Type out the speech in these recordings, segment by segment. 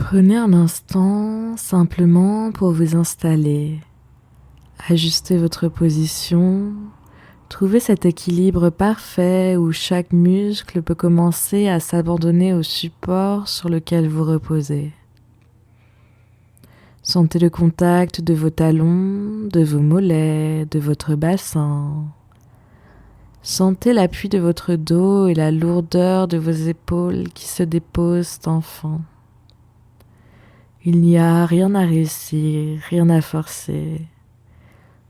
Prenez un instant simplement pour vous installer. Ajustez votre position. Trouvez cet équilibre parfait où chaque muscle peut commencer à s'abandonner au support sur lequel vous reposez. Sentez le contact de vos talons, de vos mollets, de votre bassin. Sentez l'appui de votre dos et la lourdeur de vos épaules qui se déposent enfin. Il n'y a rien à réussir, rien à forcer,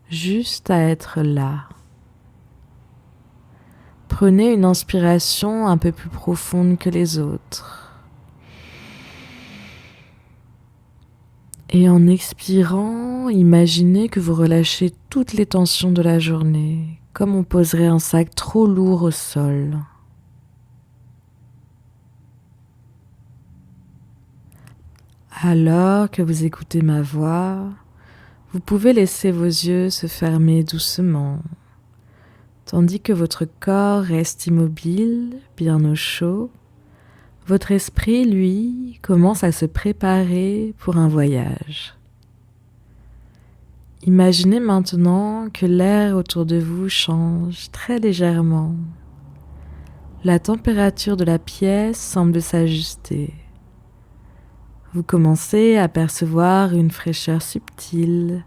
juste à être là. Prenez une inspiration un peu plus profonde que les autres. Et en expirant, imaginez que vous relâchez toutes les tensions de la journée, comme on poserait un sac trop lourd au sol. Alors que vous écoutez ma voix, vous pouvez laisser vos yeux se fermer doucement, tandis que votre corps reste immobile, bien au chaud. Votre esprit, lui, commence à se préparer pour un voyage. Imaginez maintenant que l'air autour de vous change très légèrement. La température de la pièce semble s'ajuster. Vous commencez à percevoir une fraîcheur subtile,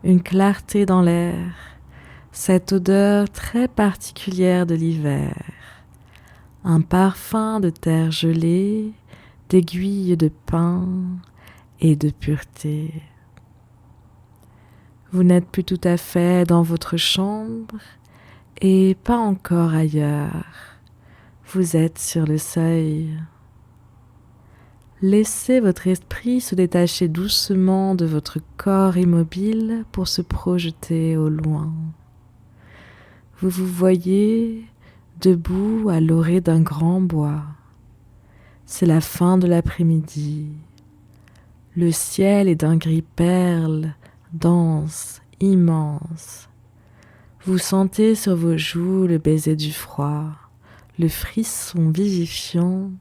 une clarté dans l'air, cette odeur très particulière de l'hiver, un parfum de terre gelée, d'aiguilles de pin et de pureté. Vous n'êtes plus tout à fait dans votre chambre et pas encore ailleurs. Vous êtes sur le seuil. Laissez votre esprit se détacher doucement de votre corps immobile pour se projeter au loin. Vous vous voyez debout à l'orée d'un grand bois. C'est la fin de l'après-midi. Le ciel est d'un gris perle, dense, immense. Vous sentez sur vos joues le baiser du froid, le frisson vivifiant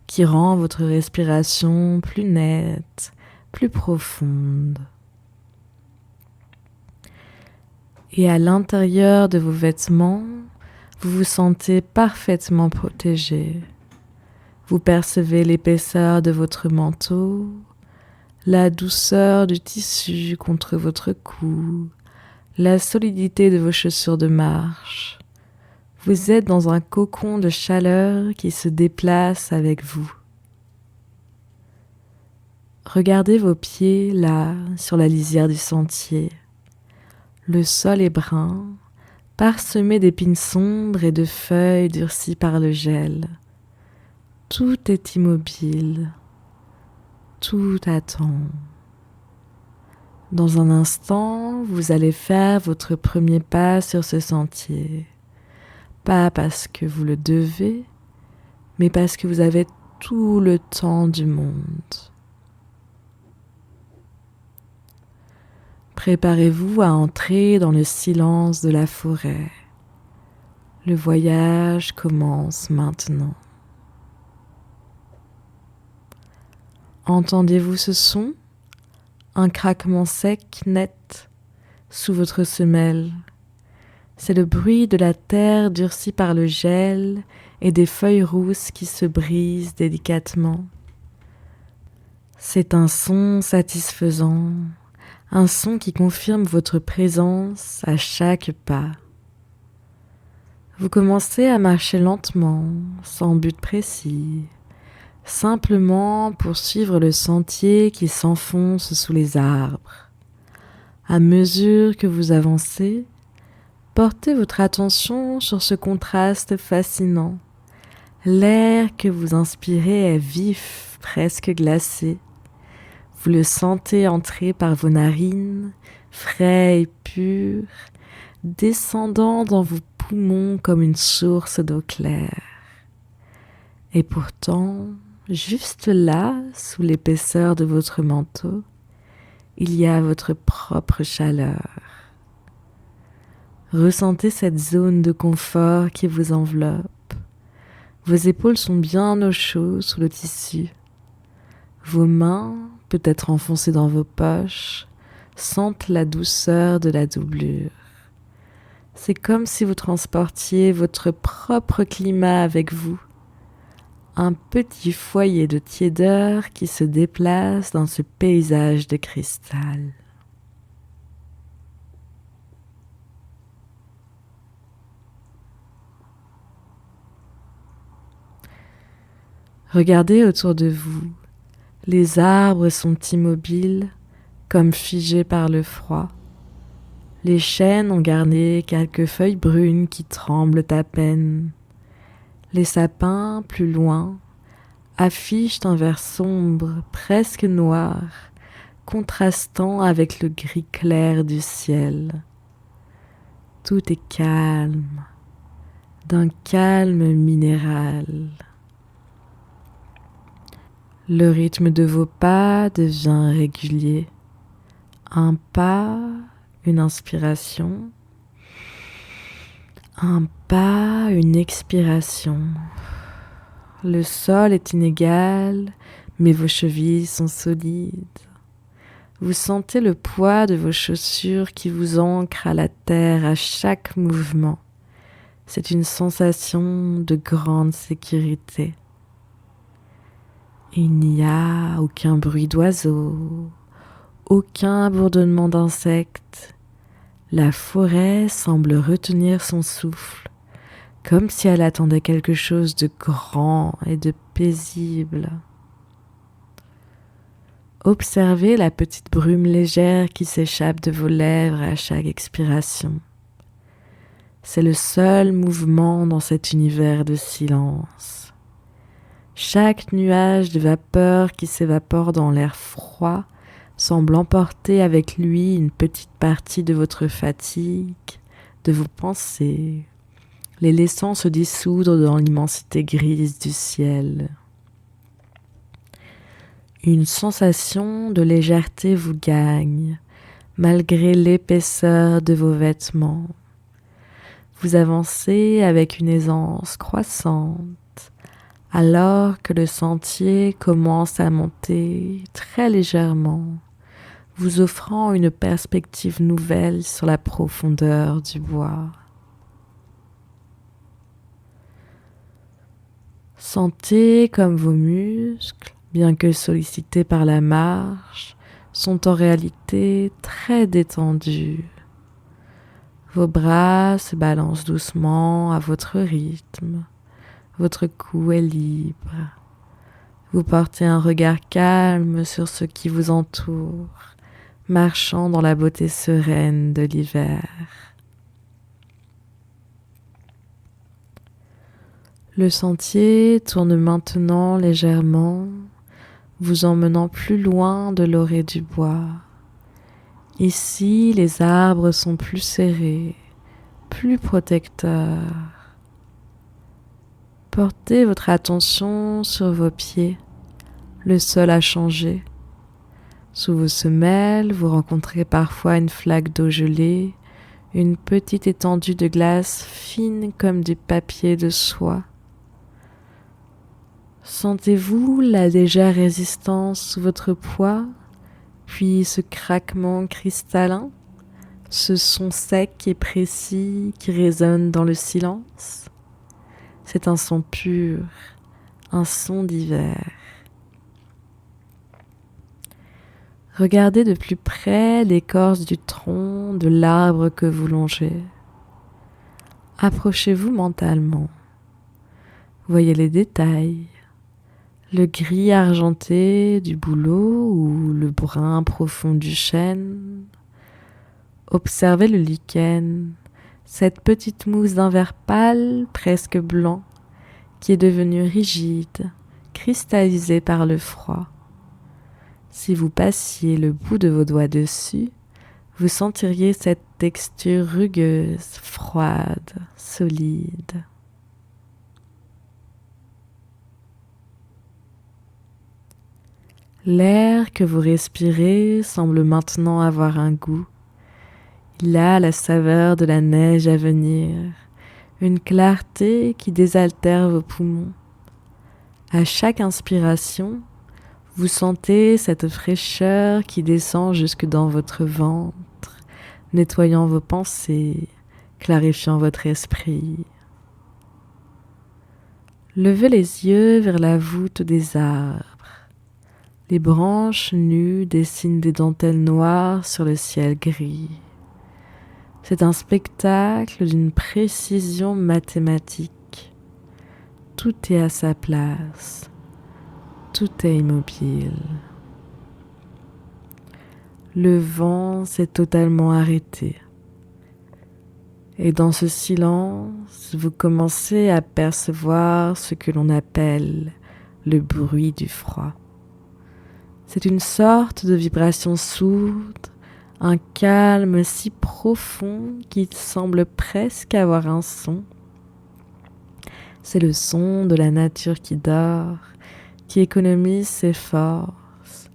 qui rend votre respiration plus nette, plus profonde. Et à l'intérieur de vos vêtements, vous vous sentez parfaitement protégé. Vous percevez l'épaisseur de votre manteau, la douceur du tissu contre votre cou, la solidité de vos chaussures de marche. Vous êtes dans un cocon de chaleur qui se déplace avec vous. Regardez vos pieds là, sur la lisière du sentier. Le sol est brun, parsemé d'épines sombres et de feuilles durcies par le gel. Tout est immobile, tout attend. Dans un instant, vous allez faire votre premier pas sur ce sentier. Pas parce que vous le devez, mais parce que vous avez tout le temps du monde. Préparez-vous à entrer dans le silence de la forêt. Le voyage commence maintenant. Entendez-vous ce son ? Un craquement sec, net, sous votre semelle. C'est le bruit de la terre durcie par le gel et des feuilles rousses qui se brisent délicatement. C'est un son satisfaisant, un son qui confirme votre présence à chaque pas. Vous commencez à marcher lentement, sans but précis, simplement pour suivre le sentier qui s'enfonce sous les arbres. À mesure que vous avancez, portez votre attention sur ce contraste fascinant. L'air que vous inspirez est vif, presque glacé. Vous le sentez entrer par vos narines, frais et pur, descendant dans vos poumons comme une source d'eau claire. Et pourtant, juste là, sous l'épaisseur de votre manteau, il y a votre propre chaleur. Ressentez cette zone de confort qui vous enveloppe. Vos épaules sont bien au chaud sous le tissu. Vos mains, peut-être enfoncées dans vos poches, sentent la douceur de la doublure. C'est comme si vous transportiez votre propre climat avec vous. Un petit foyer de tiédeur qui se déplace dans ce paysage de cristal. Regardez autour de vous. Les arbres sont immobiles, comme figés par le froid. Les chênes ont garni quelques feuilles brunes qui tremblent à peine. Les sapins, plus loin, affichent un vert sombre, presque noir, contrastant avec le gris clair du ciel. Tout est calme, d'un calme minéral. Le rythme de vos pas devient régulier. Un pas, une inspiration. Un pas, une expiration. Le sol est inégal, mais vos chevilles sont solides. Vous sentez le poids de vos chaussures qui vous ancrent à la terre à chaque mouvement. C'est une sensation de grande sécurité. Il n'y a aucun bruit d'oiseaux, aucun bourdonnement d'insectes. La forêt semble retenir son souffle, comme si elle attendait quelque chose de grand et de paisible. Observez la petite brume légère qui s'échappe de vos lèvres à chaque expiration. C'est le seul mouvement dans cet univers de silence. Chaque nuage de vapeur qui s'évapore dans l'air froid semble emporter avec lui une petite partie de votre fatigue, de vos pensées, les laissant se dissoudre dans l'immensité grise du ciel. Une sensation de légèreté vous gagne, malgré l'épaisseur de vos vêtements. Vous avancez avec une aisance croissante, alors que le sentier commence à monter très légèrement, vous offrant une perspective nouvelle sur la profondeur du bois. Sentez comme vos muscles, bien que sollicités par la marche, sont en réalité très détendus. Vos bras se balancent doucement à votre rythme. Votre cou est libre. Vous portez un regard calme sur ce qui vous entoure, marchant dans la beauté sereine de l'hiver. Le sentier tourne maintenant légèrement, vous emmenant plus loin de l'orée du bois. Ici, les arbres sont plus serrés, plus protecteurs. Portez votre attention sur vos pieds. Le sol a changé. Sous vos semelles, vous rencontrez parfois une flaque d'eau gelée, une petite étendue de glace fine comme du papier de soie. Sentez-vous la légère résistance sous votre poids, puis ce craquement cristallin, ce son sec et précis qui résonne dans le silence? C'est un son pur, un son d'hiver. Regardez de plus près l'écorce du tronc de l'arbre que vous longez. Approchez-vous mentalement. Voyez les détails. Le gris argenté du bouleau ou le brun profond du chêne. Observez le lichen, cette petite mousse d'un vert pâle, presque blanc, qui est devenue rigide, cristallisée par le froid. Si vous passiez le bout de vos doigts dessus, vous sentiriez cette texture rugueuse, froide, solide. L'air que vous respirez semble maintenant avoir un goût. Il a la saveur de la neige à venir, une clarté qui désaltère vos poumons. À chaque inspiration, Vous sentez cette fraîcheur qui descend jusque dans votre ventre, nettoyant vos pensées, clarifiant votre esprit. Levez les yeux vers la voûte des arbres. Les branches nues dessinent des dentelles noires sur le ciel gris. C'est un spectacle d'une précision mathématique. Tout est à sa place. Tout est immobile. Le vent s'est totalement arrêté. Et dans ce silence, vous commencez à percevoir ce que l'on appelle le bruit du froid. C'est une sorte de vibration sourde, un calme si profond qu'il semble presque avoir un son. C'est le son de la nature qui dort, qui économise ses forces,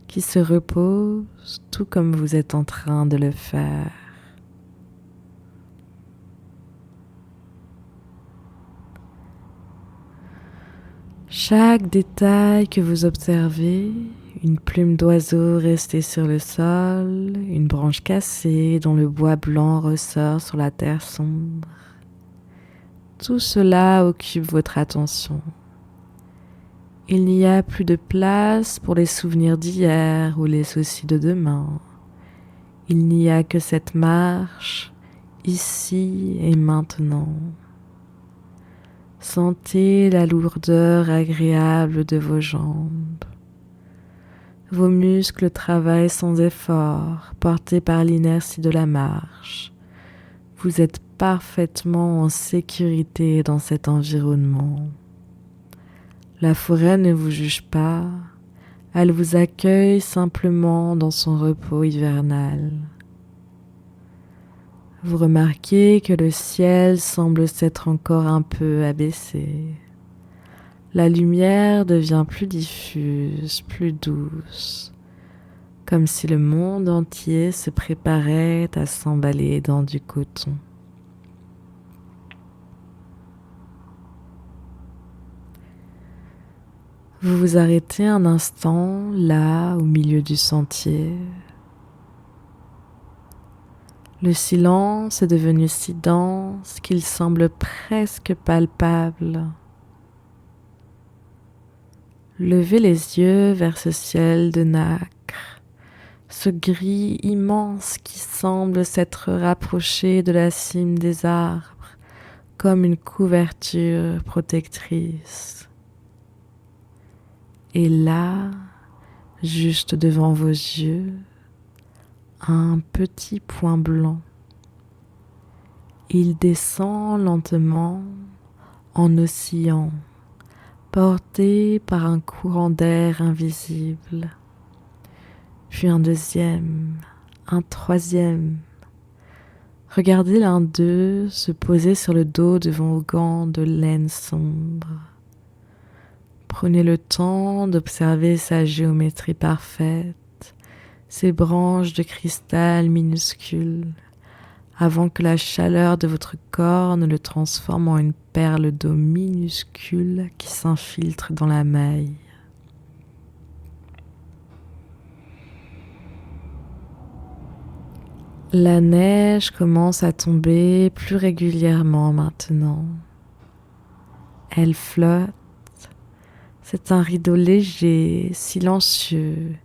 qui se repose tout comme vous êtes en train de le faire. Chaque détail que vous observez, une plume d'oiseau restée sur le sol, une branche cassée dont le bois blanc ressort sur la terre sombre, tout cela occupe votre attention. Il n'y a plus de place pour les souvenirs d'hier ou les soucis de demain. Il n'y a que cette marche, ici et maintenant. Sentez la lourdeur agréable de vos jambes. Vos muscles travaillent sans effort, portés par l'inertie de la marche. Vous êtes parfaitement en sécurité dans cet environnement. La forêt ne vous juge pas, elle vous accueille simplement dans son repos hivernal. Vous remarquez que le ciel semble s'être encore un peu abaissé. La lumière devient plus diffuse, plus douce, comme si le monde entier se préparait à s'emballer dans du coton. Vous vous arrêtez un instant, là, au milieu du sentier. Le silence est devenu si dense qu'il semble presque palpable. Levez les yeux vers ce ciel de nacre, ce gris immense qui semble s'être rapproché de la cime des arbres, comme une couverture protectrice. Et là, juste devant vos yeux, un petit point blanc. Il descend lentement en oscillant, porté par un courant d'air invisible. Puis un deuxième, un troisième. Regardez l'un d'eux se poser sur le dos devant vos gants de laine sombre. Prenez le temps d'observer sa géométrie parfaite, ses branches de cristal minuscules, avant que la chaleur de votre corps ne le transforme en une perle d'eau minuscule qui s'infiltre dans la maille. La neige commence à tomber plus régulièrement maintenant. Elle flotte. C'est un rideau léger, silencieux,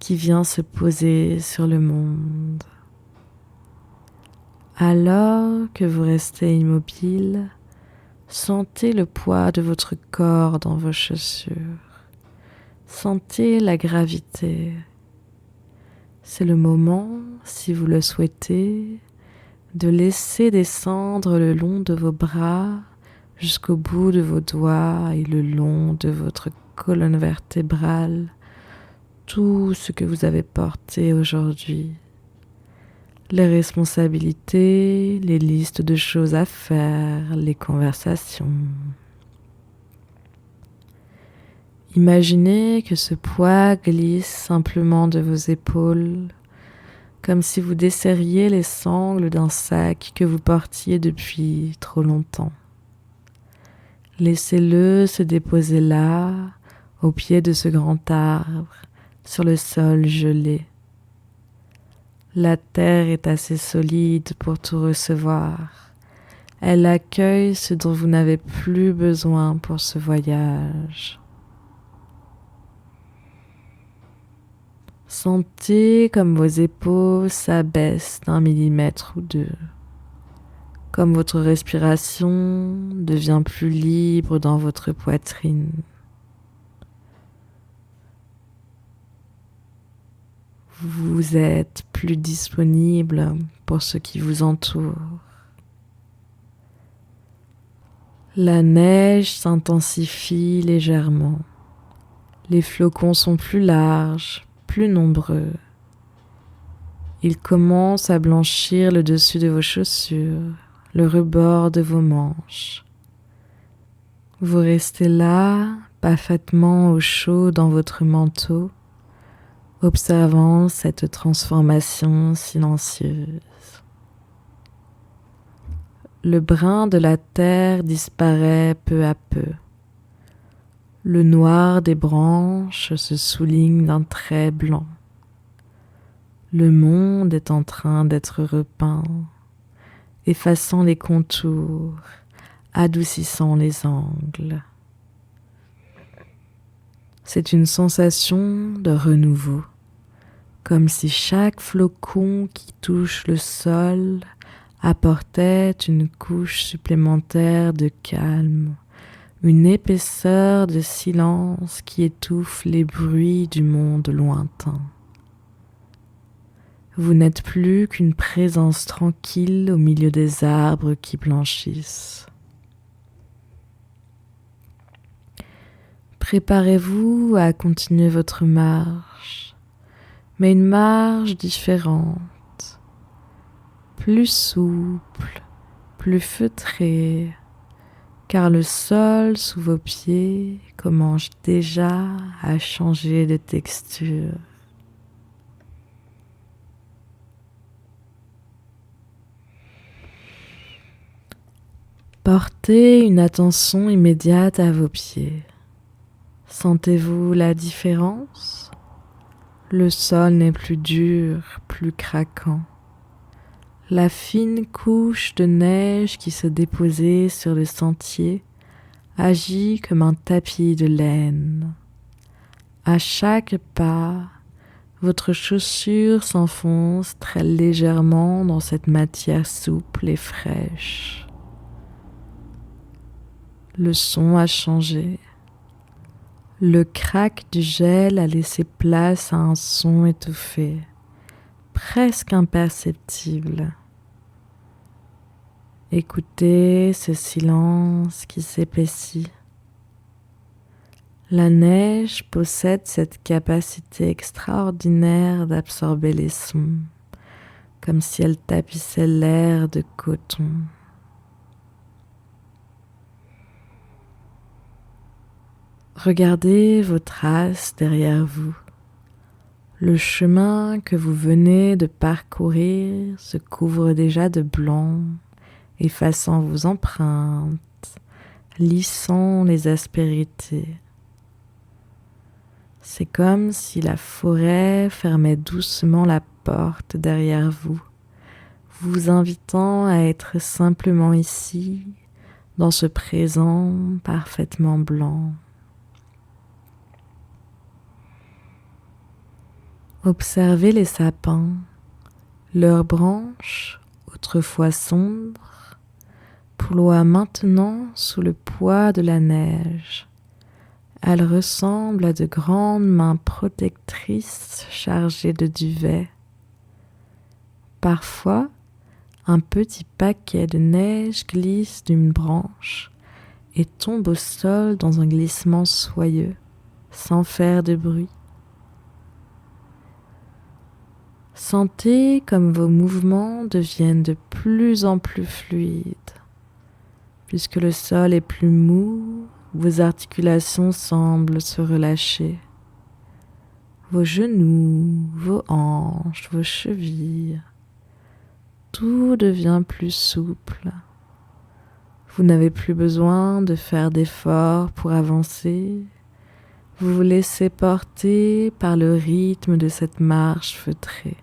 qui vient se poser sur le monde. Alors que vous restez immobile, sentez le poids de votre corps dans vos chaussures. Sentez la gravité. C'est le moment, si vous le souhaitez, de laisser descendre le long de vos bras jusqu'au bout de vos doigts et le long de votre colonne vertébrale, tout ce que vous avez porté aujourd'hui. Les responsabilités, les listes de choses à faire, les conversations. Imaginez que ce poids glisse simplement de vos épaules, comme si vous desserriez les sangles d'un sac que vous portiez depuis trop longtemps. Laissez-le se déposer là, au pied de ce grand arbre, sur le sol gelé. La terre est assez solide pour tout recevoir. Elle accueille ce dont vous n'avez plus besoin pour ce voyage. Sentez comme vos épaules s'abaissent d'1 millimètre ou 2, comme votre respiration devient plus libre dans votre poitrine. Vous êtes plus disponible pour ce qui vous entoure. La neige s'intensifie légèrement. Les flocons sont plus larges, plus nombreux. Ils commencent à blanchir le dessus de vos chaussures, le rebord de vos manches. Vous restez là, parfaitement au chaud dans votre manteau, observant cette transformation silencieuse. Le brun de la terre disparaît peu à peu. Le noir des branches se souligne d'un trait blanc. Le monde est en train d'être repeint, effaçant les contours, adoucissant les angles. C'est une sensation de renouveau, comme si chaque flocon qui touche le sol apportait une couche supplémentaire de calme, une épaisseur de silence qui étouffe les bruits du monde lointain. Vous n'êtes plus qu'une présence tranquille au milieu des arbres qui blanchissent. Préparez-vous à continuer votre marche, mais une marche différente, plus souple, plus feutrée, car le sol sous vos pieds commence déjà à changer de texture. Portez une attention immédiate à vos pieds. Sentez-vous la différence? Le sol n'est plus dur, plus craquant. La fine couche de neige qui se déposait sur le sentier agit comme un tapis de laine. À chaque pas, votre chaussure s'enfonce très légèrement dans cette matière souple et fraîche. Le son a changé. Le crack du gel a laissé place à un son étouffé, presque imperceptible. Écoutez ce silence qui s'épaissit. La neige possède cette capacité extraordinaire d'absorber les sons, comme si elle tapissait l'air de coton. Regardez vos traces derrière vous. Le chemin que vous venez de parcourir se couvre déjà de blanc, effaçant vos empreintes, lissant les aspérités. C'est comme si la forêt fermait doucement la porte derrière vous, vous invitant à être simplement ici, dans ce présent parfaitement blanc. Observez les sapins, leurs branches, autrefois sombres, ploient maintenant sous le poids de la neige. Elles ressemblent à de grandes mains protectrices chargées de duvet. Parfois, un petit paquet de neige glisse d'une branche et tombe au sol dans un glissement soyeux, sans faire de bruit. Sentez comme vos mouvements deviennent de plus en plus fluides. Puisque le sol est plus mou, vos articulations semblent se relâcher. Vos genoux, vos hanches, vos chevilles, tout devient plus souple. Vous n'avez plus besoin de faire d'efforts pour avancer. Vous vous laissez porter par le rythme de cette marche feutrée.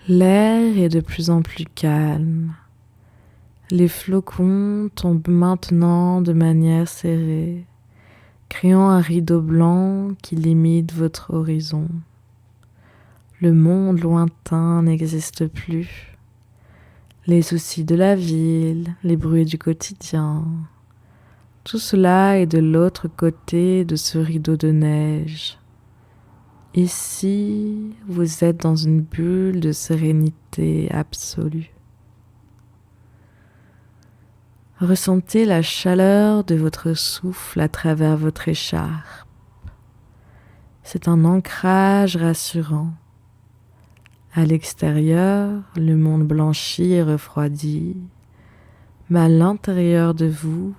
L'air est de plus en plus calme. Les flocons tombent maintenant de manière serrée, créant un rideau blanc qui limite votre horizon. Le monde lointain n'existe plus. Les soucis de la ville, les bruits du quotidien, tout cela est de l'autre côté de ce rideau de neige. Ici, vous êtes dans une bulle de sérénité absolue. Ressentez la chaleur de votre souffle à travers votre écharpe. C'est un ancrage rassurant. À l'extérieur, le monde blanchit et refroidit, mais à l'intérieur de vous,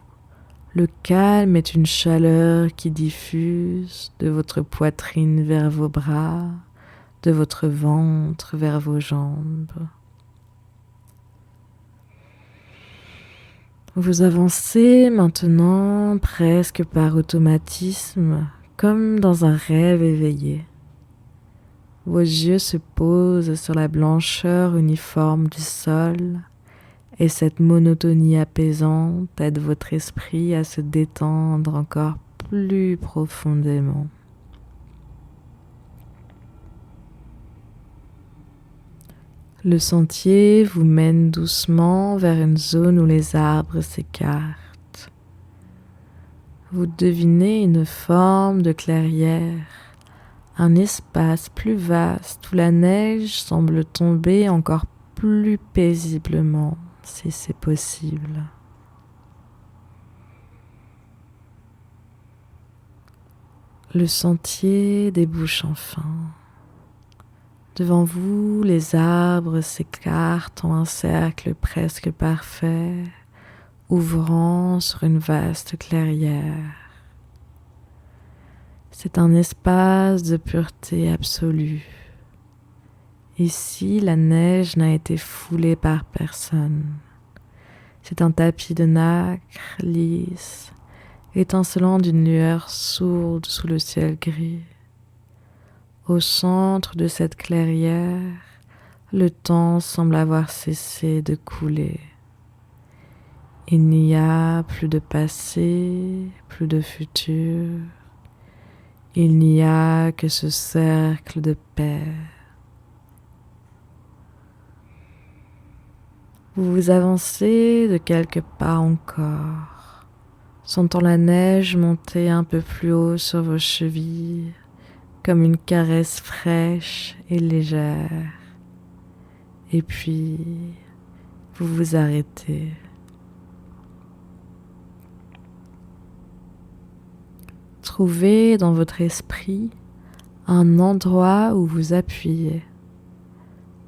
le calme est une chaleur qui diffuse de votre poitrine vers vos bras, de votre ventre vers vos jambes. Vous avancez maintenant presque par automatisme, comme dans un rêve éveillé. Vos yeux se posent sur la blancheur uniforme du sol et cette monotonie apaisante aide votre esprit à se détendre encore plus profondément. Le sentier vous mène doucement vers une zone où les arbres s'écartent. Vous devinez une forme de clairière, un espace plus vaste où la neige semble tomber encore plus paisiblement, si c'est possible. Le sentier débouche enfin. Devant vous, les arbres s'écartent en un cercle presque parfait, ouvrant sur une vaste clairière. C'est un espace de pureté absolue. Ici, la neige n'a été foulée par personne. C'est un tapis de nacre lisse, étincelant d'une lueur sourde sous le ciel gris. Au centre de cette clairière, le temps semble avoir cessé de couler. Il n'y a plus de passé, plus de futur. Il n'y a que ce cercle de paix. Vous vous avancez de quelques pas encore, sentant la neige monter un peu plus haut sur vos chevilles, comme une caresse fraîche et légère. Et puis, vous vous arrêtez. Trouvez dans votre esprit un endroit où vous appuyez.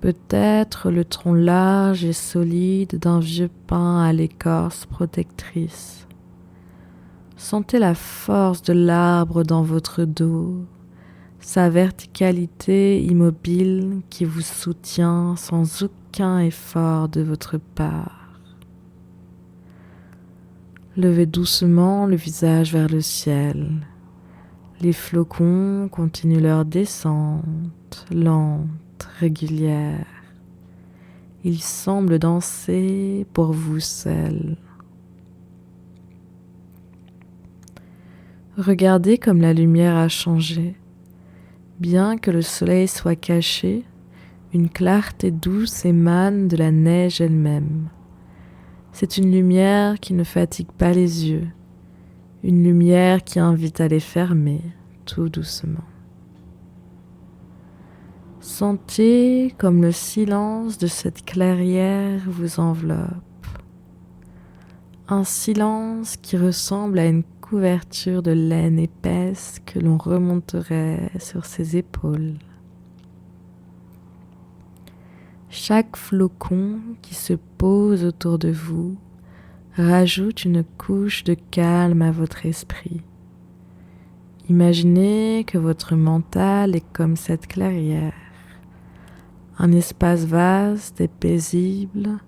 Peut-être le tronc large et solide d'un vieux pin à l'écorce protectrice. Sentez la force de l'arbre dans votre dos, sa verticalité immobile qui vous soutient sans aucun effort de votre part. Levez doucement le visage vers le ciel. Les flocons continuent leur descente, lente, régulière. Ils semblent danser pour vous seuls. Regardez comme la lumière a changé. Bien que le soleil soit caché, une clarté douce émane de la neige elle-même. C'est une lumière qui ne fatigue pas les yeux, une lumière qui invite à les fermer tout doucement. Sentez comme le silence de cette clairière vous enveloppe. Un silence qui ressemble à une couverture de laine épaisse que l'on remonterait sur ses épaules. Chaque flocon qui se pose autour de vous rajoute une couche de calme à votre esprit. Imaginez que votre mental est comme cette clairière, un espace vaste et paisible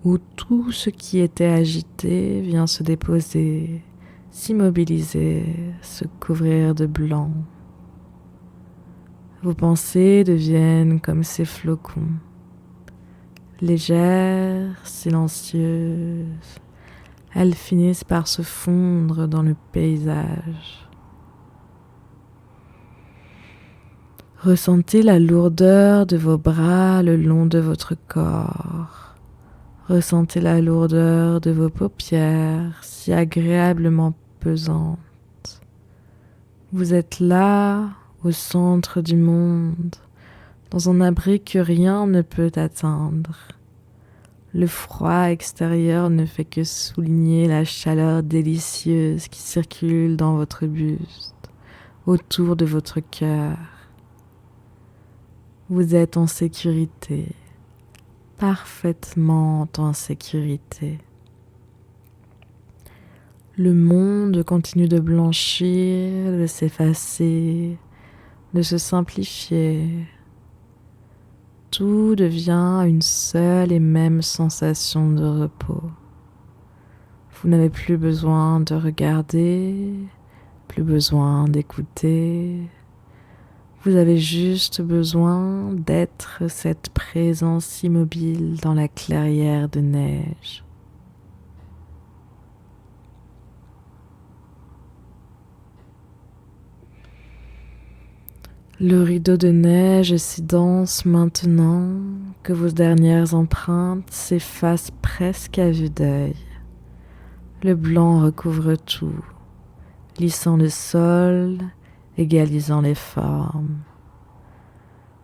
où tout ce qui était agité vient se déposer, s'immobiliser, se couvrir de blanc. Vos pensées deviennent comme ces flocons, légères, silencieuses. Elles finissent par se fondre dans le paysage. Ressentez la lourdeur de vos bras le long de votre corps. Ressentez la lourdeur de vos paupières, si agréablement pesantes. Vous êtes là, au centre du monde, dans un abri que rien ne peut atteindre. Le froid extérieur ne fait que souligner la chaleur délicieuse qui circule dans votre buste, autour de votre cœur. Vous êtes en sécurité, parfaitement en sécurité. Le monde continue de blanchir, de s'effacer, de se simplifier. Tout devient une seule et même sensation de repos. Vous n'avez plus besoin de regarder, plus besoin d'écouter. Vous avez juste besoin d'être cette présence immobile dans la clairière de neige. Le rideau de neige est si dense maintenant que vos dernières empreintes s'effacent presque à vue d'œil. Le blanc recouvre tout, lissant le sol, égalisant les formes.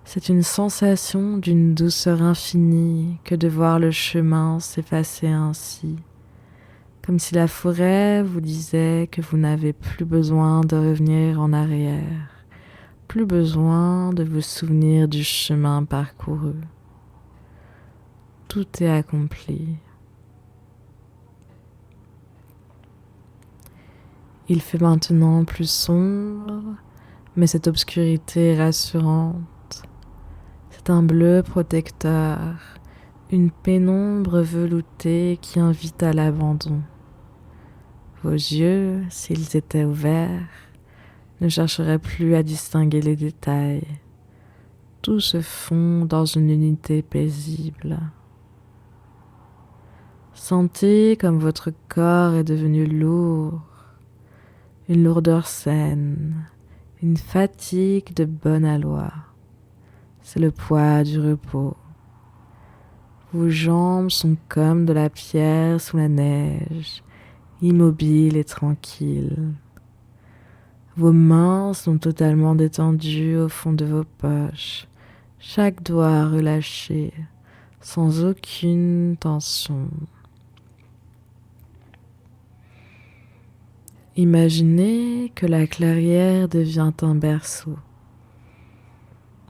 C'est une sensation d'une douceur infinie que de voir le chemin s'effacer ainsi, comme si la forêt vous disait que vous n'avez plus besoin de revenir en arrière. Plus besoin de vous souvenir du chemin parcouru. Tout est accompli. Il fait maintenant plus sombre, mais cette obscurité est rassurante. C'est un bleu protecteur, une pénombre veloutée qui invite à l'abandon. Vos yeux, s'ils étaient ouverts, ne chercherait plus à distinguer les détails. Tout se fond dans une unité paisible. Sentez comme votre corps est devenu lourd, une lourdeur saine, une fatigue de bon aloi. C'est le poids du repos. Vos jambes sont comme de la pierre sous la neige, immobiles et tranquilles. Vos mains sont totalement détendues au fond de vos poches, chaque doigt relâché, sans aucune tension. Imaginez que la clairière devient un berceau.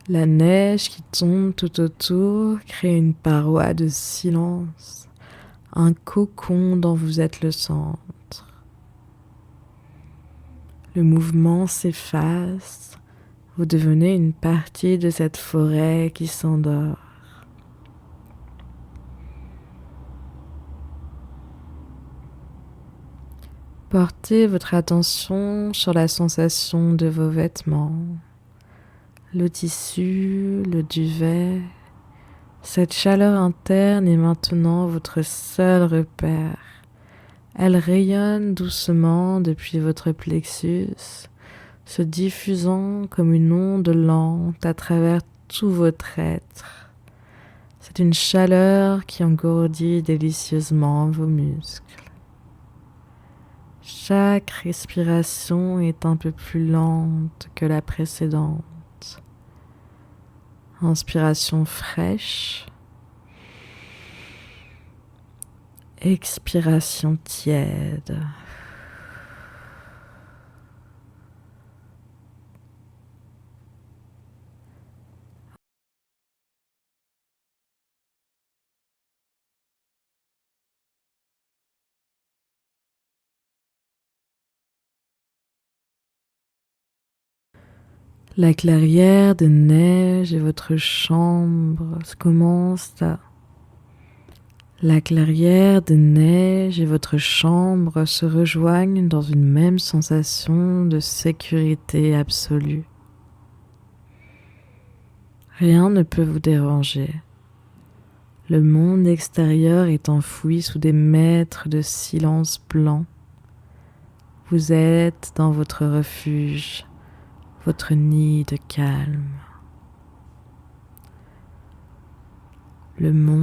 La neige qui tombe tout autour crée une paroi de silence, un cocon dont vous êtes le centre. Le mouvement s'efface, vous devenez une partie de cette forêt qui s'endort. Portez votre attention sur la sensation de vos vêtements, le tissu, le duvet. Cette chaleur interne est maintenant votre seul repère. Elle rayonne doucement depuis votre plexus, se diffusant comme une onde lente à travers tout votre être. C'est une chaleur qui engourdit délicieusement vos muscles. Chaque respiration est un peu plus lente que la précédente. Inspiration fraîche. Expiration tiède. La clairière de neige et votre chambre commencent à La clairière de neige et votre chambre se rejoignent dans une même sensation de sécurité absolue. Rien ne peut vous déranger. Le monde extérieur est enfoui sous des mètres de silence blanc. Vous êtes dans votre refuge, votre nid de calme. Le monde